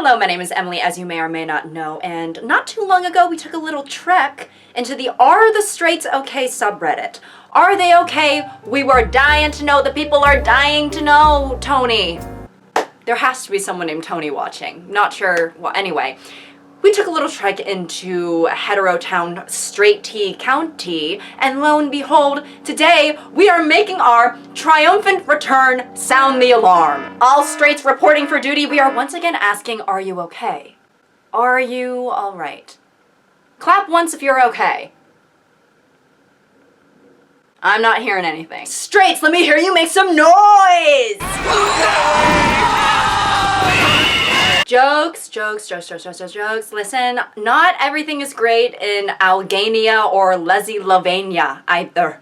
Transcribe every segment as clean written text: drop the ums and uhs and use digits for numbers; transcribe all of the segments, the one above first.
Hello, my name is Emily, as you may or may not know, and not too long ago we took a little trek into the Are the Straights Okay subreddit. Are they okay? We were dying to know. The people are dying to know, Tony. There has to be someone named Tony watching. Not sure. Well, anyway. We took a little trek into Heterotown Straight T County, and lo and behold, today we are making our triumphant return. Sound the alarm. All straights reporting for duty. We are once again asking, are you okay? Are you alright? Clap once if you're okay. I'm not hearing anything. Straights, let me hear you make some noise! Jokes. Listen, not everything is great in Albania or Leslie-Lovania either.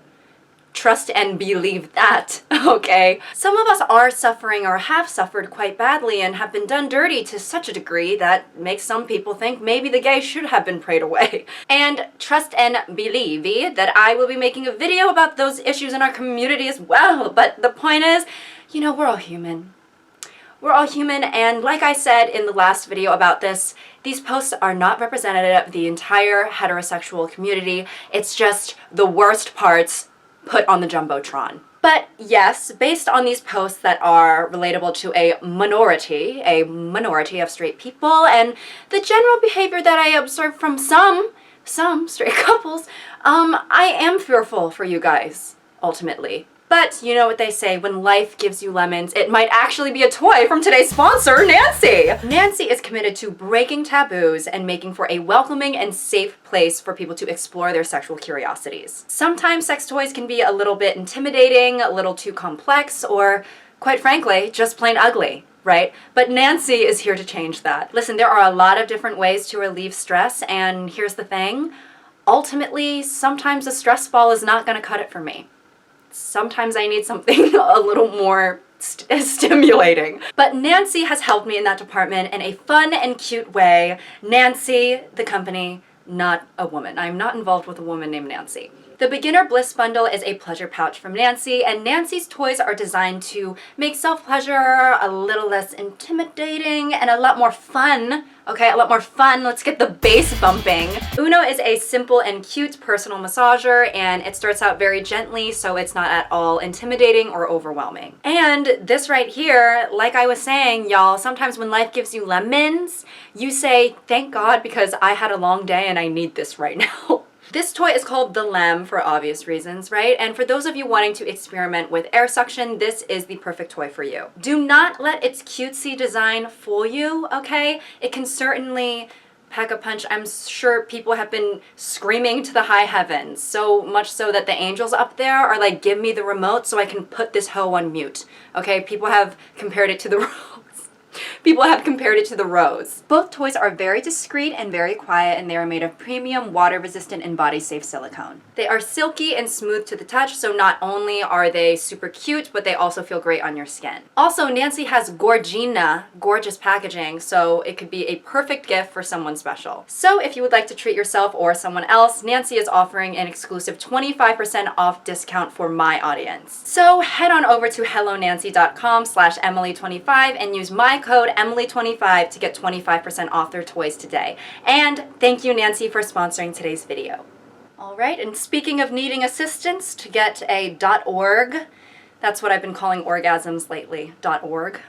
Trust and believe that, okay? Some of us are suffering or have suffered quite badly and have been done dirty to such a degree that makes some people think maybe the gay should have been prayed away. And trust and believe that I will be making a video about those issues in our community as well. But the point is, you know, we're all human. We're all human, and like I said in the last video about this, these posts are not representative of the entire heterosexual community. It's just the worst parts put on the Jumbotron. But yes, based on these posts that are relatable to a minority of straight people, and the general behavior that I observe from some straight couples, I am fearful for you guys, ultimately. But you know what they say, when life gives you lemons, it might actually be a toy from today's sponsor, Nancy! Nancy is committed to breaking taboos and making for a welcoming and safe place for people to explore their sexual curiosities. Sometimes sex toys can be a little bit intimidating, a little too complex, or quite frankly, just plain ugly, right? But Nancy is here to change that. Listen, there are a lot of different ways to relieve stress, and here's the thing. Ultimately, sometimes a stress ball is not gonna cut it for me. Sometimes I need something a little more stimulating. But Nancy has helped me in that department in a fun and cute way. Nancy, the company, not a woman. I'm not involved with a woman named Nancy. The Beginner Bliss Bundle is a pleasure pouch from Nancy, and Nancy's toys are designed to make self-pleasure a little less intimidating and a lot more fun. Okay, a lot more fun. Let's get the bass bumping. Uno is a simple and cute personal massager, and it starts out very gently, so it's not at all intimidating or overwhelming. And this right here, like I was saying, y'all, sometimes when life gives you lemons, you say, thank God, because I had a long day and I need this right now. This toy is called the Lem for obvious reasons, right? And for those of you wanting to experiment with air suction, this is the perfect toy for you. Do not let its cutesy design fool you, okay? It can certainly pack a punch. I'm sure people have been screaming to the high heavens, so much so that the angels up there are like, give me the remote so I can put this hoe on mute, okay? People have compared it to the People have compared it to the rose. Both toys are very discreet and very quiet, and they are made of premium, water-resistant, and body-safe silicone. They are silky and smooth to the touch, so not only are they super cute, but they also feel great on your skin. Also, Nancy has gorgeous packaging, so it could be a perfect gift for someone special. So if you would like to treat yourself or someone else, Nancy is offering an exclusive 25% off discount for my audience. So head on over to hellonancy.com/Emily25 and use my code Emily25 to get 25% off their toys today. And thank you, Nancy, for sponsoring today's video. All right, and speaking of needing assistance to get a .org, that's what I've been calling orgasms lately, .org.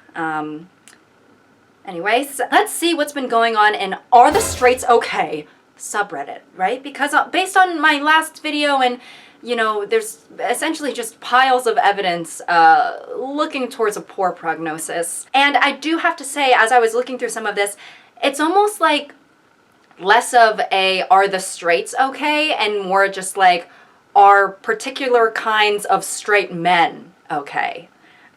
Anyways, let's see what's been going on in Are the Straights Okay subreddit, right? Because based on my last video and you know, there's essentially just piles of evidence looking towards a poor prognosis. And I do have to say, as I was looking through some of this, it's almost like less of a are the straights okay and more just like are particular kinds of straight men okay.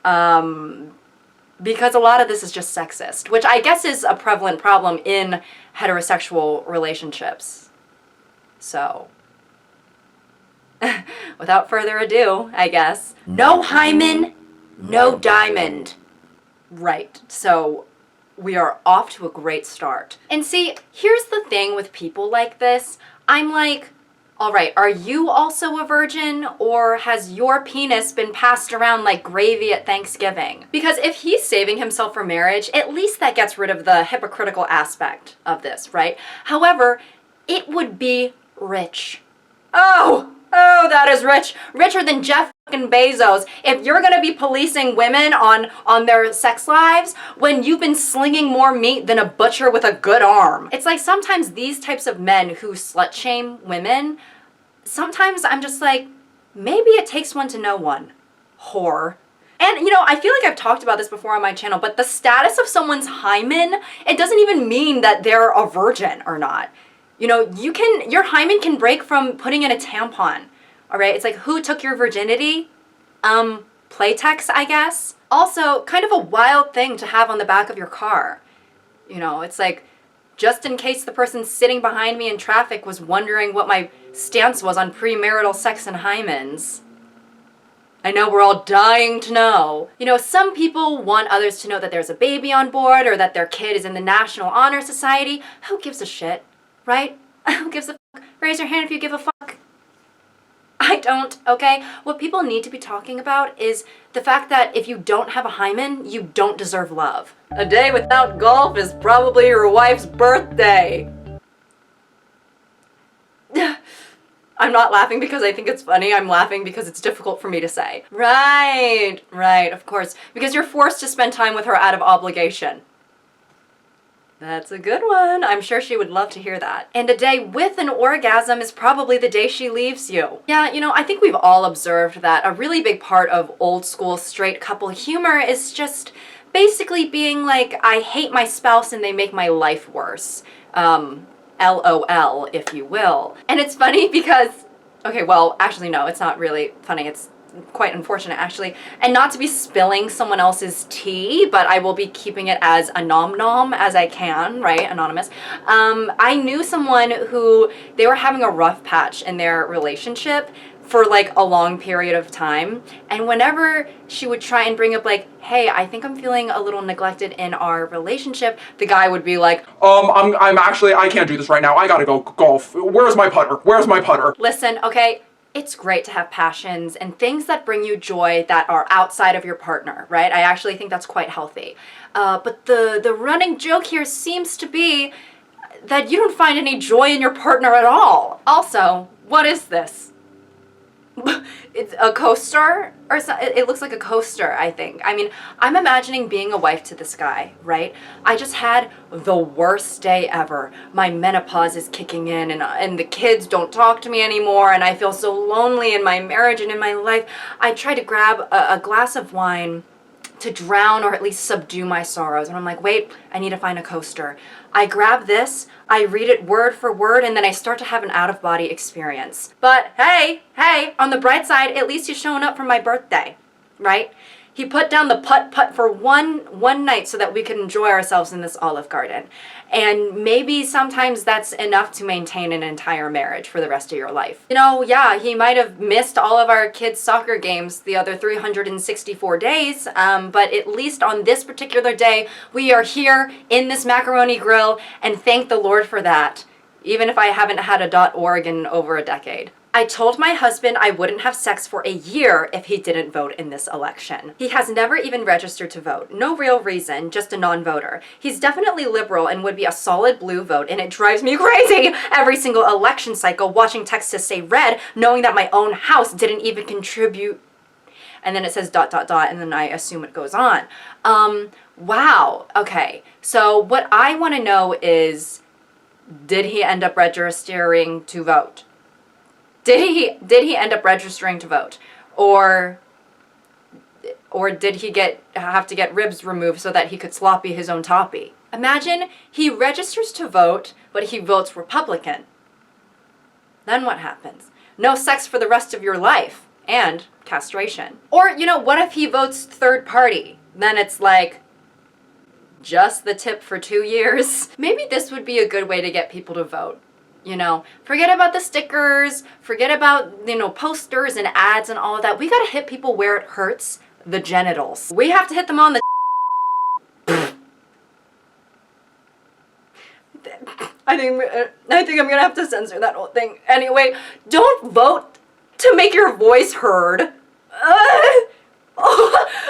Because a lot of this is just sexist, which I guess is a prevalent problem in heterosexual relationships. So without further ado, I guess. No hymen, no diamond. Right, so we are off to a great start. And see, here's the thing with people like this. I'm like, All right, are you also a virgin, or has your penis been passed around like gravy at Thanksgiving? Because if he's saving himself for marriage, at least that gets rid of the hypocritical aspect of this, right? However, it would be rich. Oh, that is rich. Richer than Jeff fucking Bezos. If you're gonna be policing women on their sex lives when you've been slinging more meat than a butcher with a good arm. It's like sometimes these types of men who slut shame women, sometimes I'm just like, maybe it takes one to know one. Whore. And you know, I feel like I've talked about this before on my channel, but the status of someone's hymen, it doesn't even mean that they're a virgin or not. You know, your hymen can break from putting in a tampon, all right? It's like, who took your virginity? Playtex, I guess. Also, kind of a wild thing to have on the back of your car. You know, it's like, just in case the person sitting behind me in traffic was wondering what my stance was on premarital sex and hymens. I know we're all dying to know. You know, some people want others to know that there's a baby on board or that their kid is in the National Honor Society. Who gives a shit? Right? Who gives a fuck? Raise your hand if you give a fuck. I don't, okay? What people need to be talking about is the fact that if you don't have a hymen, you don't deserve love. A day without golf is probably your wife's birthday. I'm not laughing because I think it's funny. I'm laughing because it's difficult for me to say. Right, of course. Because you're forced to spend time with her out of obligation. That's a good one. I'm sure she would love to hear that. And a day with an orgasm is probably the day she leaves you. Yeah, you know, I think we've all observed that a really big part of old school straight couple humor is just basically being like, I hate my spouse and they make my life worse. LOL, if you will. And it's funny because, okay, well, actually no, it's not really funny. It's quite unfortunate actually, and not to be spilling someone else's tea, but I will be keeping it as a nom as I can, right? Anonymous. I knew someone who, they were having a rough patch in their relationship for like a long period of time, and whenever she would try and bring up like, hey, I think I'm feeling a little neglected in our relationship, the guy would be like, I'm actually, I can't do this right now, I gotta go golf, where's my putter? Listen, okay, it's great to have passions and things that bring you joy that are outside of your partner, right? I actually think that's quite healthy. But the running joke here seems to be that you don't find any joy in your partner at all. Also, what is this? It's a coaster, or it looks like a coaster, I think. I mean, I'm imagining being a wife to this guy, right? I just had the worst day ever. My menopause is kicking in, and the kids don't talk to me anymore, and I feel so lonely in my marriage and in my life. I try to grab a glass of wine to drown or at least subdue my sorrows. And I'm like, wait, I need to find a coaster. I grab this, I read it word for word, and then I start to have an out-of-body experience. But hey, on the bright side, at least he's showing up for my birthday, right? He put down the putt-putt for one night so that we could enjoy ourselves in this Olive Garden. And maybe sometimes that's enough to maintain an entire marriage for the rest of your life. You know, yeah, he might have missed all of our kids' soccer games the other 364 days, but at least on this particular day, we are here in this macaroni grill, and thank the Lord for that, even if I haven't had a .org in over a decade. I told my husband I wouldn't have sex for a year if he didn't vote in this election. He has never even registered to vote. No real reason, just a non-voter. He's definitely liberal and would be a solid blue vote, and it drives me crazy every single election cycle watching Texas say red, knowing that my own house didn't even contribute. And then it says ... and then I assume it goes on. Wow, okay. So what I want to know is, did he end up registering to vote? Did he end up registering to vote, or did he have to get ribs removed so that he could sloppy his own toppy? Imagine he registers to vote, but he votes Republican. Then what happens? No sex for the rest of your life, and castration. Or, you know, what if he votes third party? Then it's like, just the tip for 2 years. Maybe this would be a good way to get people to vote. You know, forget about the stickers, forget about, you know, posters and ads and all of that. We gotta hit people where it hurts, the genitals. We have to hit them on the I think I'm gonna have to censor that whole thing. Anyway, don't vote to make your voice heard.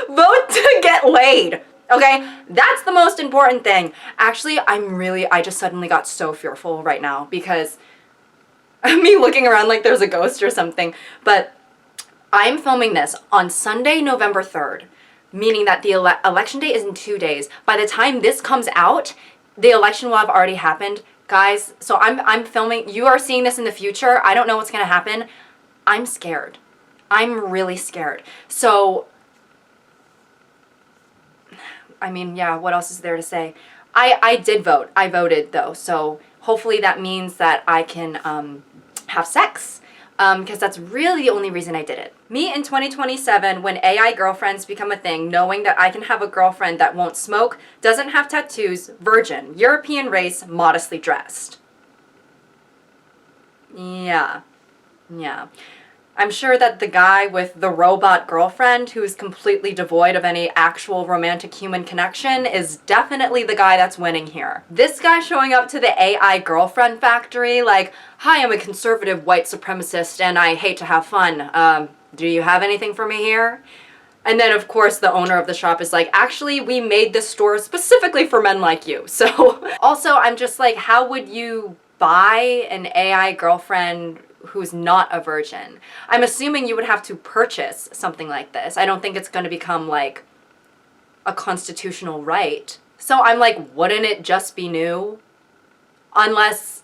Vote to get laid. Okay, that's the most important thing. Actually, I just suddenly got so fearful right now because me looking around like there's a ghost or something. But I'm filming this on Sunday, November 3rd, meaning that the election day is in 2 days. By the time this comes out, the election will have already happened. Guys, so I'm filming. You are seeing this in the future. I don't know what's gonna happen. I'm scared. I'm really scared. So, I mean, yeah, what else is there to say? I did vote. I voted, though, so hopefully that means that I can have sex, because that's really the only reason I did it. Me in 2027, when AI girlfriends become a thing, knowing that I can have a girlfriend that won't smoke, doesn't have tattoos, virgin, European race, modestly dressed. Yeah. I'm sure that the guy with the robot girlfriend who's completely devoid of any actual romantic human connection is definitely the guy that's winning here. This guy showing up to the AI girlfriend factory like, hi, I'm a conservative white supremacist and I hate to have fun. Do you have anything for me here? And then, of course, the owner of the shop is like, actually, we made this store specifically for men like you. So, also, I'm just like, how would you buy an AI girlfriend who's not a virgin? I'm assuming you would have to purchase something like this. I don't think it's going to become like a constitutional right. So I'm like, wouldn't it just be new? Unless,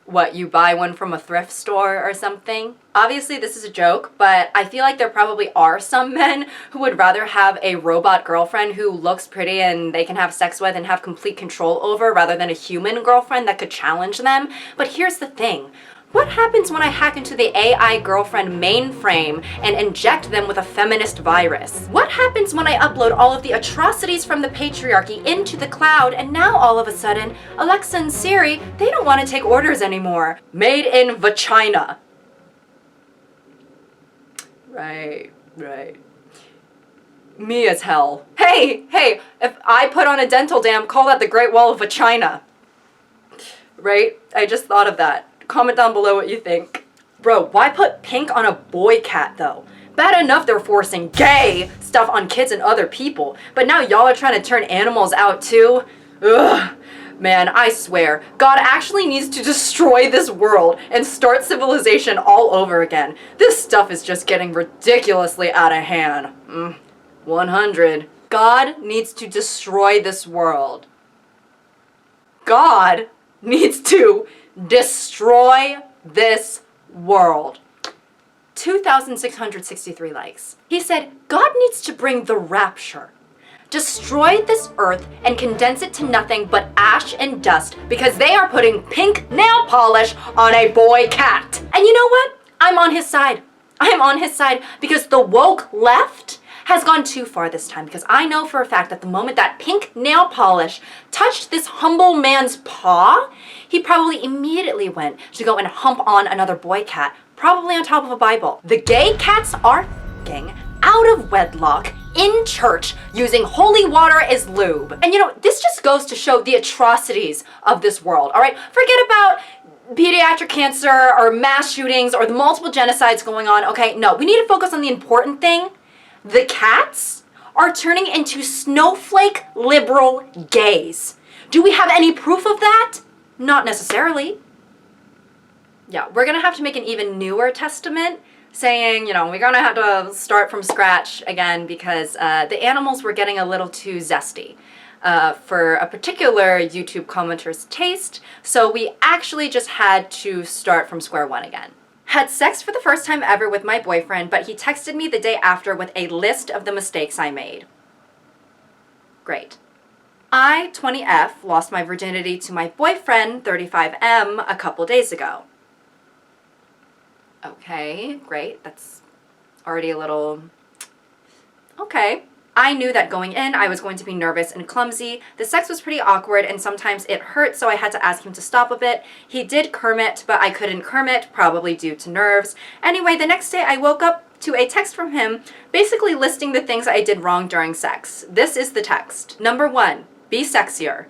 what, you buy one from a thrift store or something? Obviously this is a joke, but I feel like there probably are some men who would rather have a robot girlfriend who looks pretty and they can have sex with and have complete control over rather than a human girlfriend that could challenge them. But here's the thing. What happens when I hack into the AI girlfriend mainframe and inject them with a feminist virus? What happens when I upload all of the atrocities from the patriarchy into the cloud and now all of a sudden, Alexa and Siri, they don't want to take orders anymore? Made in vagina. Right. Me as hell. Hey, if I put on a dental dam, call that the Great Wall of Vagina. Right? I just thought of that. Comment down below what you think. Bro, why put pink on a boy cat though? Bad enough they're forcing gay stuff on kids and other people, but now y'all are trying to turn animals out too? Ugh. Man, I swear, God actually needs to destroy this world and start civilization all over again. This stuff is just getting ridiculously out of hand. 100. God needs to destroy this world. God needs to destroy this world. 2,663 likes. He said, God needs to bring the rapture. Destroy this earth and condense it to nothing but ash and dust because they are putting pink nail polish on a boy cat. And you know what? I'm on his side. I'm on his side because the woke left has gone too far this time, because I know for a fact that the moment that pink nail polish touched this humble man's paw, he probably immediately went to go and hump on another boy cat, probably on top of a Bible. The gay cats are f***ing out of wedlock in church using holy water as lube. And you know, this just goes to show the atrocities of this world, all right? Forget about pediatric cancer or mass shootings or the multiple genocides going on, okay? No, we need to focus on the important thing. The cats are turning into snowflake liberal gays. Do we have any proof of that? Not necessarily. Yeah, we're gonna have to make an even newer testament saying, you know, we're gonna have to start from scratch again because the animals were getting a little too zesty for a particular YouTube commenter's taste, so we actually just had to start from square one again. Had sex for the first time ever with my boyfriend, but he texted me the day after with a list of the mistakes I made. Great. I, 20F, lost my virginity to my boyfriend, 35M, a couple days ago. Okay, great. That's already a little... Okay. I knew that going in, I was going to be nervous and clumsy. The sex was pretty awkward and sometimes it hurt, so I had to ask him to stop a bit. He did kermit, but I couldn't kermit, probably due to nerves. Anyway, the next day I woke up to a text from him basically listing the things I did wrong during sex. This is the text. Number 1, be sexier.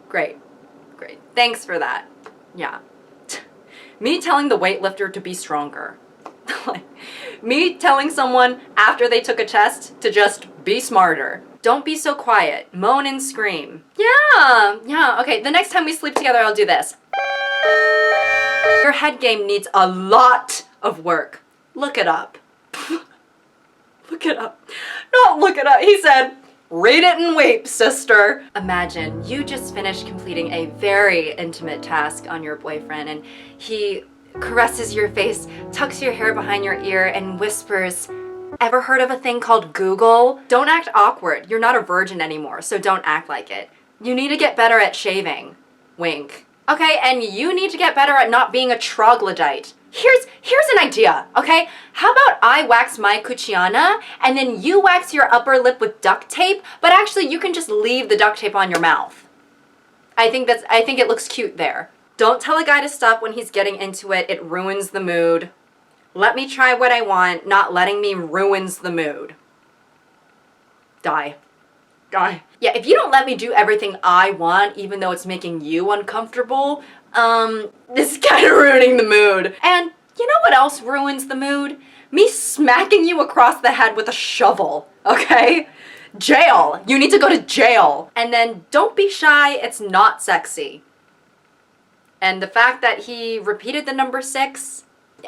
Great. Thanks for that. Yeah. Me telling the weightlifter to be stronger. Me telling someone after they took a test to just be smarter. Don't be so quiet. Moan and scream. Yeah, okay, the next time we sleep together, I'll do this. Your head game needs a lot of work. Look it up. Look it up. Not look it up. He said, read it and weep, sister. Imagine you just finished completing a very intimate task on your boyfriend and he caresses your face, tucks your hair behind your ear, and whispers, ever heard of a thing called Google? Don't act awkward. You're not a virgin anymore, so don't act like it. You need to get better at shaving. Wink. Okay, and you need to get better at not being a troglodyte. Here's an idea, okay? How about I wax my cucciana and then you wax your upper lip with duct tape, but actually you can just leave the duct tape on your mouth. I think it looks cute there. Don't tell a guy to stop when he's getting into it. It ruins the mood. Let me try what I want. Not letting me ruins the mood. Die. Die. Yeah, if you don't let me do everything I want, even though it's making you uncomfortable, this is kind of ruining the mood. And you know what else ruins the mood? Me smacking you across the head with a shovel, okay? Jail. You need to go to jail. And then don't be shy. It's not sexy. And the fact that he repeated the number 6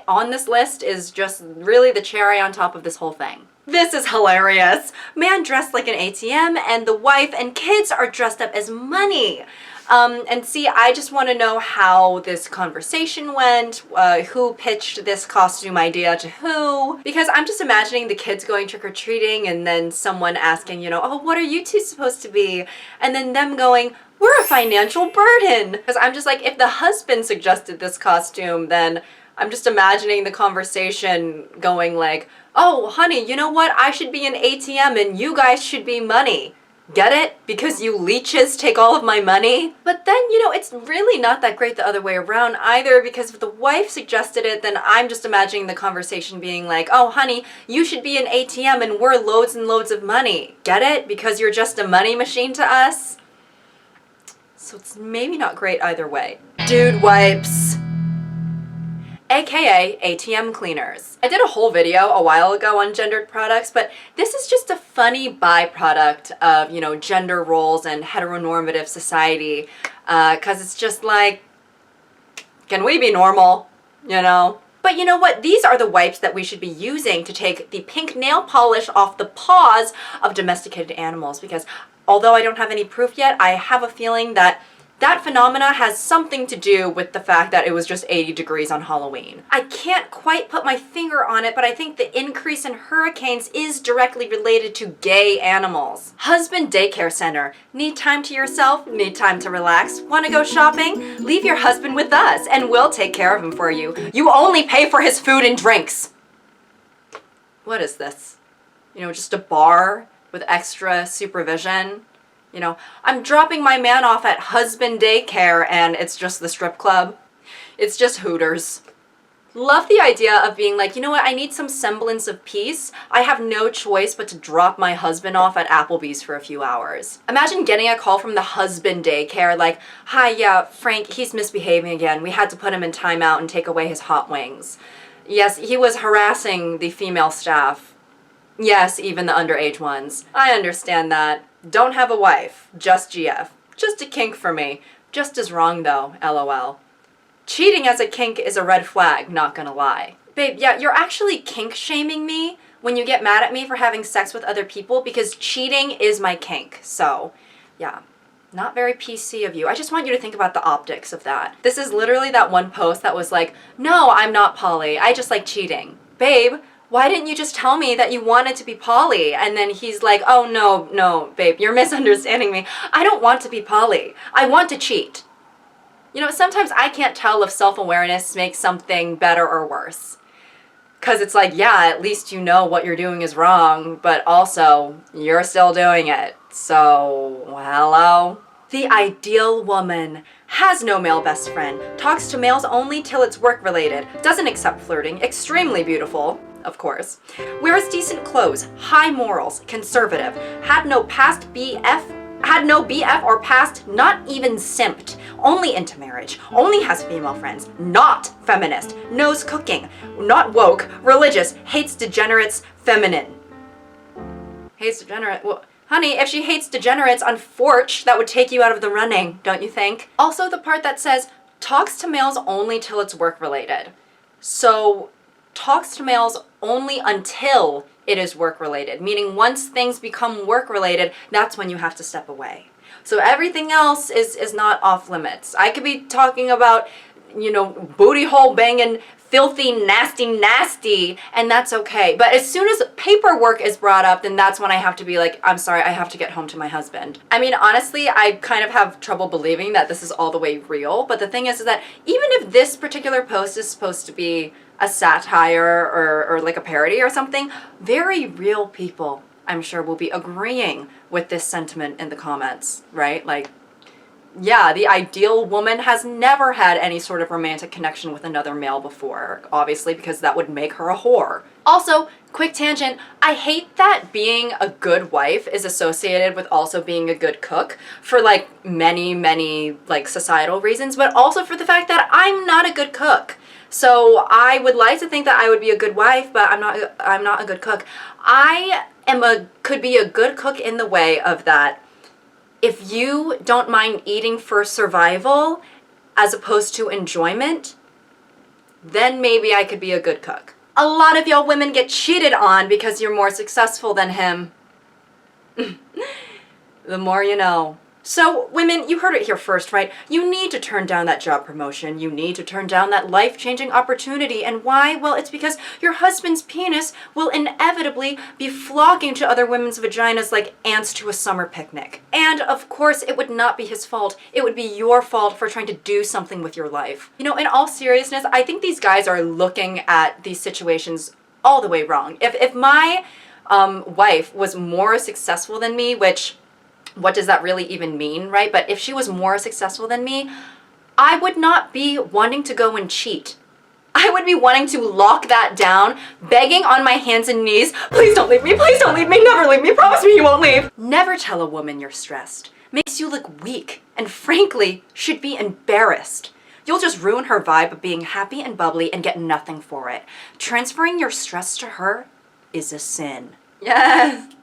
on this list is just really the cherry on top of this whole thing. This is hilarious. Man dressed like an ATM and the wife and kids are dressed up as money. And see, I just want to know how this conversation went, who pitched this costume idea to who, because I'm just imagining the kids going trick-or-treating and then someone asking, you know, oh, what are you two supposed to be? And then them going, we're a financial burden. Because I'm just like, if the husband suggested this costume, then I'm just imagining the conversation going like, oh, honey, you know what? I should be an ATM and you guys should be money. Get it? Because you leeches take all of my money? But then, you know, it's really not that great the other way around either, because if the wife suggested it, then I'm just imagining the conversation being like, oh, honey, you should be an ATM and we're loads and loads of money. Get it? Because you're just a money machine to us? So it's maybe not great either way. Dude wipes. AKA ATM cleaners. I did a whole video a while ago on gendered products, but this is just a funny byproduct of, you know, gender roles and heteronormative society, because it's just like, can we be normal, you know? But you know what? These are the wipes that we should be using to take the pink nail polish off the paws of domesticated animals, because although I don't have any proof yet, I have a feeling that that phenomena has something to do with the fact that it was just 80 degrees on Halloween. I can't quite put my finger on it, but I think the increase in hurricanes is directly related to gay animals. Husband daycare center. Need time to yourself? Need time to relax? Want to go shopping? Leave your husband with us and we'll take care of him for you. You only pay for his food and drinks. What is this? You know, just a bar with extra supervision? You know, I'm dropping my man off at husband daycare and it's just the strip club. It's just Hooters. Love the idea of being like, you know what, I need some semblance of peace. I have no choice but to drop my husband off at Applebee's for a few hours. Imagine getting a call from the husband daycare like, hi, yeah, Frank, he's misbehaving again. We had to put him in timeout and take away his hot wings. Yes, he was harassing the female staff. Yes, even the underage ones. I understand that. Don't have a wife. Just GF. Just a kink for me. Just as wrong though, LOL. Cheating as a kink is a red flag, not gonna lie. Babe, yeah, you're actually kink shaming me when you get mad at me for having sex with other people because cheating is my kink. So, yeah. Not very PC of you. I just want you to think about the optics of that. This is literally that one post that was like, no, I'm not poly. I just like cheating. Babe, why didn't you just tell me that you wanted to be poly? And then he's like, oh, no, babe, you're misunderstanding me. I don't want to be poly. I want to cheat. You know, sometimes I can't tell if self-awareness makes something better or worse. Because it's like, yeah, at least you know what you're doing is wrong, but also, you're still doing it. So, hello? The ideal woman. Has no male best friend. Talks to males only till it's work-related. Doesn't accept flirting. Extremely beautiful. Of course. Wears decent clothes, high morals, conservative, had no BF or past, not even simped, only into marriage, only has female friends, not feminist, knows cooking, not woke, religious, hates degenerates, feminine. Hates degenerate, well, honey, if she hates degenerates on Forge, that would take you out of the running, don't you think? Also the part that says, talks to males only till it's work-related. So, talks to males only until it is work-related, meaning once things become work-related, that's when you have to step away. So everything else is not off limits. I could be talking about, you know, booty hole banging, filthy, nasty, and that's okay. But as soon as paperwork is brought up, then that's when I have to be like, I'm sorry, I have to get home to my husband. I mean, honestly, I kind of have trouble believing that this is all the way real, but the thing is that even if this particular post is supposed to be a satire or like a parody or something, very real people, I'm sure, will be agreeing with this sentiment in the comments, right? Like, yeah, the ideal woman has never had any sort of romantic connection with another male before, obviously, because that would make her a whore. Also, quick tangent, I hate that being a good wife is associated with also being a good cook for like many like societal reasons, but also for the fact that I'm not a good cook. So I would like to think that I would be a good wife, but I'm not a good cook. Could be a good cook in the way of that if you don't mind eating for survival as opposed to enjoyment, then maybe I could be a good cook. A lot of y'all women get cheated on because you're more successful than him. The more you know. So, women, you heard it here first, right? You need to turn down that job promotion. You need to turn down that life-changing opportunity. And why? Well, it's because your husband's penis will inevitably be flocking to other women's vaginas like ants to a summer picnic. And, of course, it would not be his fault. It would be your fault for trying to do something with your life. You know, in all seriousness, I think these guys are looking at these situations all the way wrong. If my wife was more successful than me, which... what does that really even mean, right? But if she was more successful than me, I would not be wanting to go and cheat. I would be wanting to lock that down, begging on my hands and knees, please don't leave me, never leave me, promise me you won't leave. Never tell a woman you're stressed. Makes you look weak, and frankly, should be embarrassed. You'll just ruin her vibe of being happy and bubbly and get nothing for it. Transferring your stress to her is a sin. Yes.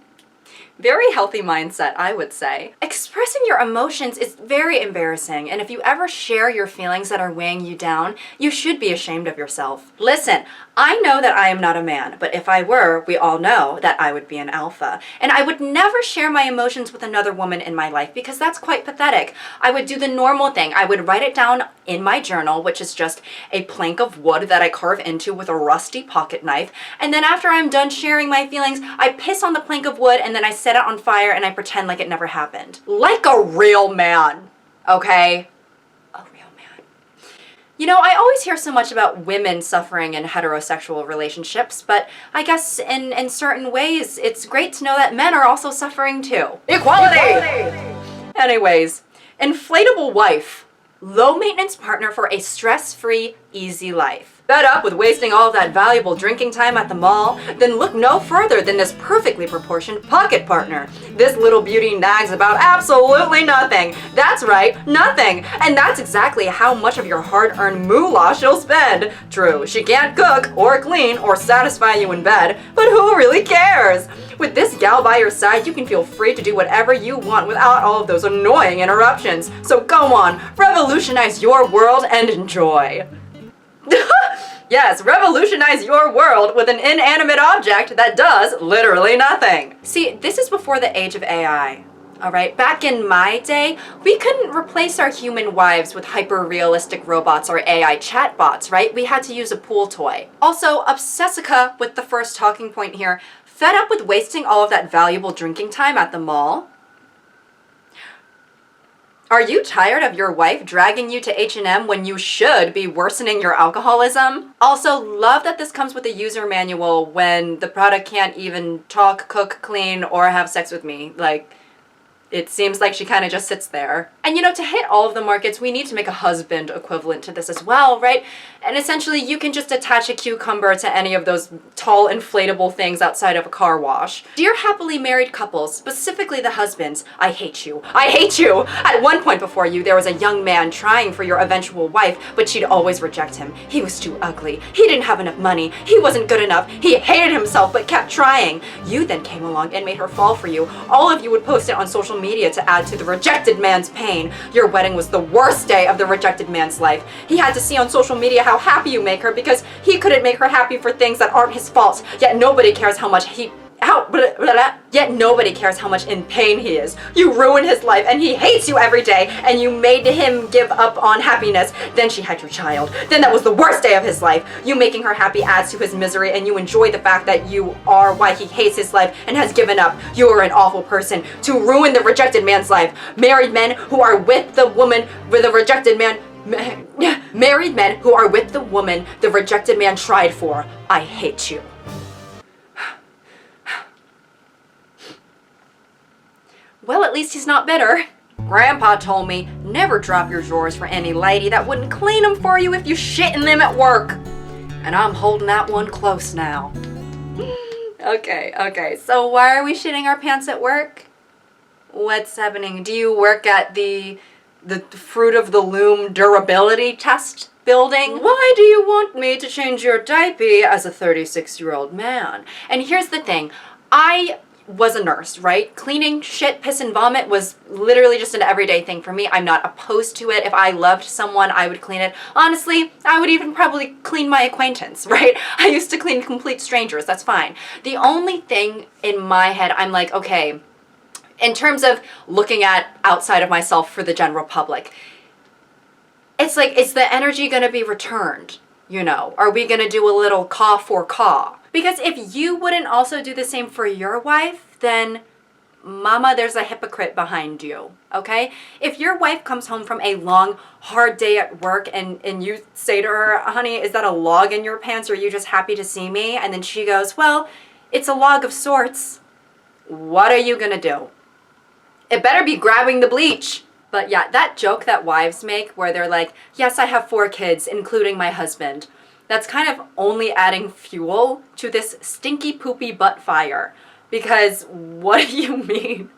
Very healthy mindset, I would say. Expressing your emotions is very embarrassing, and if you ever share your feelings that are weighing you down, you should be ashamed of yourself. Listen, I know that I am not a man, but if I were, we all know that I would be an alpha. And I would never share my emotions with another woman in my life because that's quite pathetic. I would do the normal thing. I would write it down in my journal, which is just a plank of wood that I carve into with a rusty pocket knife. And then after I'm done sharing my feelings, I piss on the plank of wood and then I set it on fire and I pretend like it never happened. Like a real man, okay? A real man. You know, I always hear so much about women suffering in heterosexual relationships, but I guess in certain ways, it's great to know that men are also suffering too. Equality! Anyways, inflatable wife. Low maintenance partner for a stress-free, easy life. Fed up with wasting all of that valuable drinking time at the mall? Then look no further than this perfectly proportioned pocket partner. This little beauty nags about absolutely nothing. That's right, nothing. And that's exactly how much of your hard-earned moolah she'll spend. True, she can't cook or clean or satisfy you in bed, but who really cares? With this gal by your side, you can feel free to do whatever you want without all of those annoying interruptions. So go on, revolutionize your world and enjoy. Yes, revolutionize your world with an inanimate object that does literally nothing. See, this is before the age of AI. Alright, back in my day, we couldn't replace our human wives with hyper-realistic robots or AI chatbots, right? We had to use a pool toy. Also, Obsessica with the first talking point here, fed up with wasting all of that valuable drinking time at the mall? Are you tired of your wife dragging you to H&M when you should be worsening your alcoholism? Also, love that this comes with a user manual when the product can't even talk, cook, clean, or have sex with me. Like, It seems like she kind of just sits there. And you know, to hit all of the markets, we need to make a husband equivalent to this as well, right? And essentially, you can just attach a cucumber to any of those tall inflatable things outside of a car wash. Dear happily married couples, specifically the husbands, I hate you. I hate you! At one point before you, there was a young man trying for your eventual wife, but she'd always reject him. He was too ugly. He didn't have enough money. He wasn't good enough. He hated himself, but kept trying. You then came along and made her fall for you. All of you would post it on social media to add to the rejected man's pain. Your wedding was the worst day of the rejected man's life. He had to see on social media how happy you make her because he couldn't make her happy for things that aren't his fault. Yet nobody cares how much Yet nobody cares how much in pain he is. You ruined his life and he hates you every day, and you made him give up on happiness. Then she had your child. Then that was the worst day of his life. You making her happy adds to his misery, and you enjoy the fact that you are why he hates his life and has given up. You are an awful person to ruin the rejected man's life. Married men who are with the woman with the rejected man Married men who are with the woman the rejected man tried for. I hate you. Well, at least he's not bitter. Grandpa told me, never drop your drawers for any lady that wouldn't clean them for you if you shit in them at work. And I'm holding that one close now. Okay, so why are we shitting our pants at work? What's happening? Do you work at the Fruit of the Loom durability test building? Why do you want me to change your diaper as a 36-year-old man? And here's the thing, I was a nurse, right? Cleaning shit, piss, and vomit was literally just an everyday thing for me. I'm not opposed to it. If I loved someone, I would clean it. Honestly, I would even probably clean my acquaintance, right? I used to clean complete strangers. That's fine. The only thing in my head, I'm like, okay, in terms of looking at outside of myself for the general public, it's like, is the energy going to be returned? You know, are we going to do a little caw for caw? Because if you wouldn't also do the same for your wife, then mama, there's a hypocrite behind you, okay? If your wife comes home from a long, hard day at work and you say to her, honey, is that a log in your pants, or are you just happy to see me? And then she goes, well, it's a log of sorts. What are you gonna do? It better be grabbing the bleach. But yeah, that joke that wives make where they're like, yes, I have 4 kids, including my husband. That's kind of only adding fuel to this stinky poopy butt fire. Because what do you mean?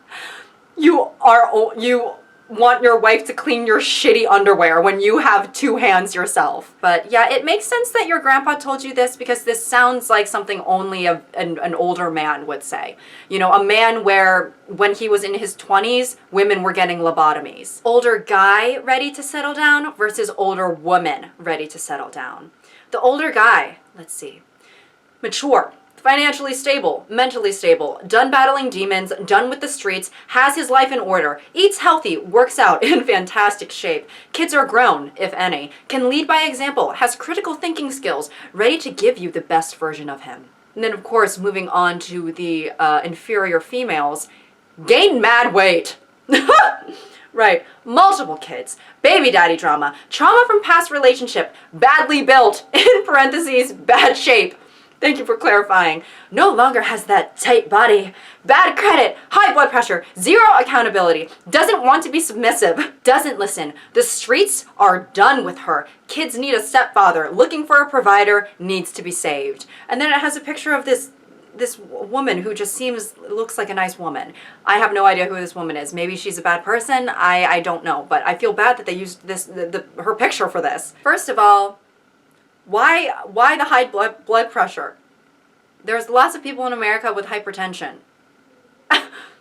You want your wife to clean your shitty underwear when you have 2 hands yourself. But yeah, it makes sense that your grandpa told you this, because this sounds like something only an older man would say. You know, a man where when he was in his 20s, women were getting lobotomies. Older guy ready to settle down versus older woman ready to settle down. The older guy, let's see, mature, financially stable, mentally stable, done battling demons, done with the streets, has his life in order, eats healthy, works out, in fantastic shape, kids are grown, if any, can lead by example, has critical thinking skills, ready to give you the best version of him. And then, of course, moving on to the inferior females, gain mad weight. Right, multiple kids, baby daddy drama, trauma from past relationship, badly built, in parentheses, bad shape. Thank you for clarifying. No longer has that tight body, bad credit, high blood pressure, 0 accountability, doesn't want to be submissive, doesn't listen. The streets are done with her. Kids need a stepfather, looking for a provider, needs to be saved. And then it has a picture of this woman who just looks like a nice woman. I have no idea who this woman is. Maybe she's a bad person. I don't know, but I feel bad that they used her picture for this. First of all, why the high blood pressure? There's lots of people in America with hypertension.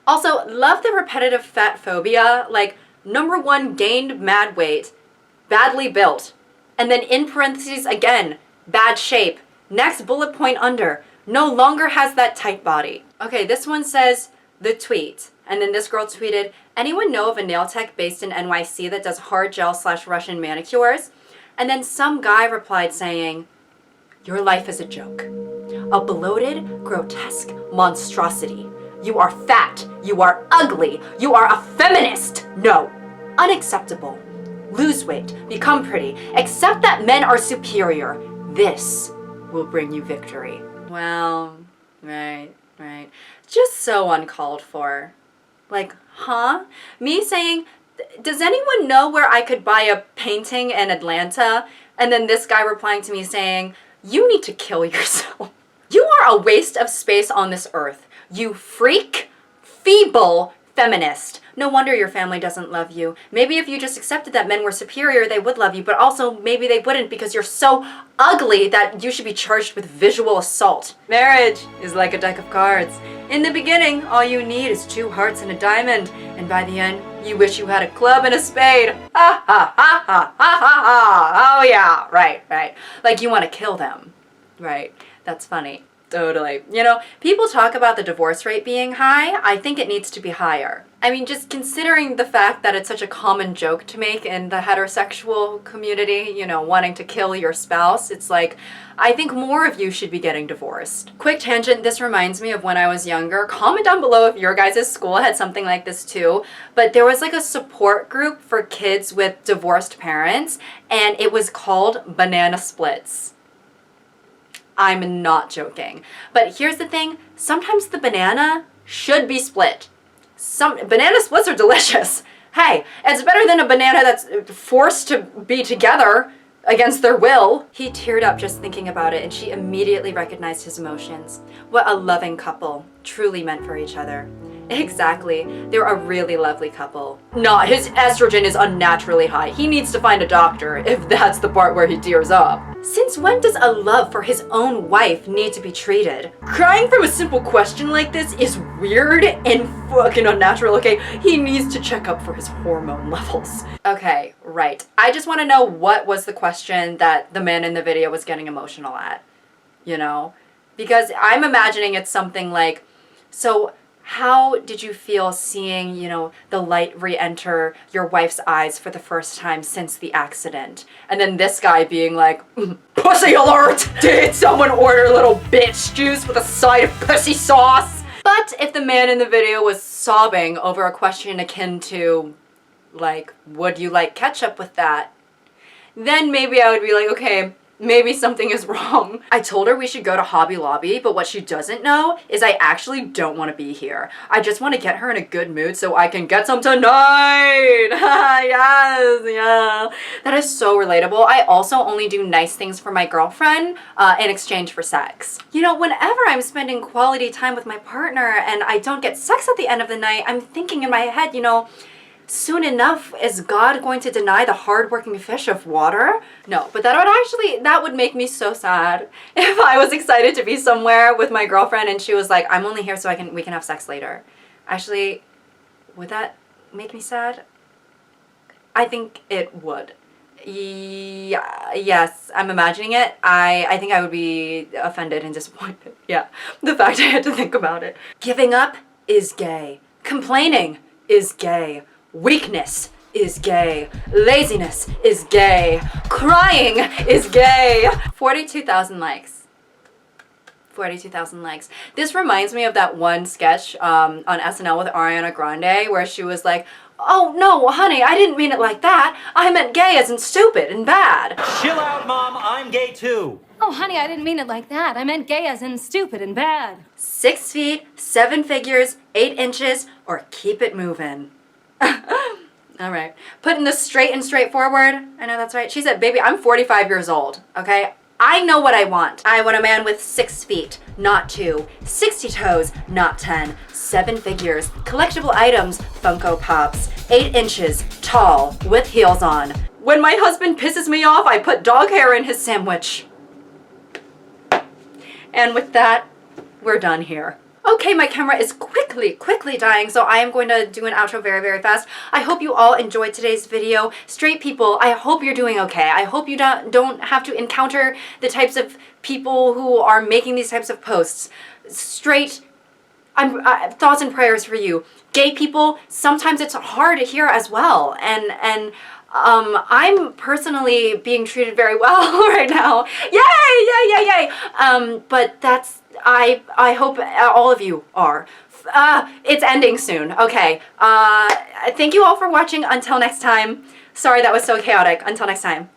Also, love the repetitive fat phobia. Like, number 1, gained mad weight, badly built, and then in parentheses again, bad shape. Next bullet point under, no longer has that tight body. Okay, this one says, the tweet. And then this girl tweeted, anyone know of a nail tech based in NYC that does hard gel / Russian manicures? And then some guy replied saying, your life is a joke. A bloated, grotesque monstrosity. You are fat. You are ugly. You are a feminist. No, unacceptable. Lose weight. Become pretty. Accept that men are superior. This will bring you victory. Well, right. Just so uncalled for. Like, huh? Me saying, does anyone know where I could buy a painting in Atlanta? And then this guy replying to me saying, you need to kill yourself. You are a waste of space on this earth. You freak, feeble feminist. No wonder your family doesn't love you. Maybe if you just accepted that men were superior, they would love you, but also maybe they wouldn't because you're so ugly that you should be charged with visual assault. Marriage is like a deck of cards. In the beginning, all you need is 2 hearts and a diamond, and by the end, you wish you had a club and a spade. Ha ha ha ha ha ha ha. Oh yeah, right. Like you want to kill them, right? That's funny. Totally. You know, people talk about the divorce rate being high. I think it needs to be higher. I mean, just considering the fact that it's such a common joke to make in the heterosexual community, you know, wanting to kill your spouse, it's like, I think more of you should be getting divorced. Quick tangent, this reminds me of when I was younger. Comment down below if your guys' school had something like this too. But there was like a support group for kids with divorced parents, and it was called Banana Splits. I'm not joking. But here's the thing, sometimes the banana should be split. Some banana splits are delicious. Hey, it's better than a banana that's forced to be together against their will. He teared up just thinking about it, and she immediately recognized his emotions. What a loving couple, truly meant for each other. Exactly, they're a really lovely couple. Nah, his estrogen is unnaturally high. He needs to find a doctor if that's the part where he tears up. Since when does a love for his own wife need to be treated? Crying from a simple question like this is weird and fucking unnatural, okay? He needs to check up for his hormone levels. Okay, right. I just want to know what was the question that the man in the video was getting emotional at, you know? Because I'm imagining it's something like, so how did you feel seeing, you know, the light re-enter your wife's eyes for the first time since the accident? And then this guy being like, pussy alert! Did someone order little bitch juice with a side of pussy sauce? But if the man in the video was sobbing over a question akin to, like, would you like ketchup with that? Then maybe I would be like, okay, maybe something is wrong. I told her we should go to Hobby Lobby, but what she doesn't know is I actually don't want to be here. I just want to get her in a good mood so I can get some tonight. Yes, yeah. That is so relatable. I also only do nice things for my girlfriend in exchange for sex. You know, whenever I'm spending quality time with my partner and I don't get sex at the end of the night, I'm thinking in my head, you know, soon enough, is God going to deny the hardworking fish of water? No, but that would make me so sad if I was excited to be somewhere with my girlfriend and she was like, I'm only here so we can have sex later. Actually, would that make me sad? I think it would. Yeah, yes, I'm imagining it. I think I would be offended and disappointed. Yeah, the fact I had to think about it. Giving up is gay. Complaining is gay. Weakness is gay. Laziness is gay. Crying is gay. 42,000 likes. 42,000 likes. This reminds me of that one sketch on SNL with Ariana Grande where she was like, oh no, honey, I didn't mean it like that. I meant gay as in stupid and bad. Chill out, Mom. I'm gay too. Oh, honey, I didn't mean it like that. I meant gay as in stupid and bad. 6 feet, 7 figures, 8 inches, or keep it moving. All right. Putting this straight and straightforward. I know that's right. She said, baby, I'm 45 years old, okay? I know what I want. I want a man with 6 feet, not 2. 60 toes, not 10. 7 figures. Collectible items, Funko Pops. 8 inches, tall, with heels on. When my husband pisses me off, I put dog hair in his sandwich. And with that, we're done here. Okay, my camera is quickly dying, so I am going to do an outro very fast. I hope you all enjoyed today's video. Straight people, I hope you're doing okay. I hope you don't have to encounter the types of people who are making these types of posts. Straight, thoughts and prayers for you. Gay people, sometimes it's hard to hear as well, and I'm personally being treated very well right now. Yay! But that's, I hope all of you are. It's ending soon. Okay. Thank you all for watching. Until next time. Sorry that was so chaotic. Until next time.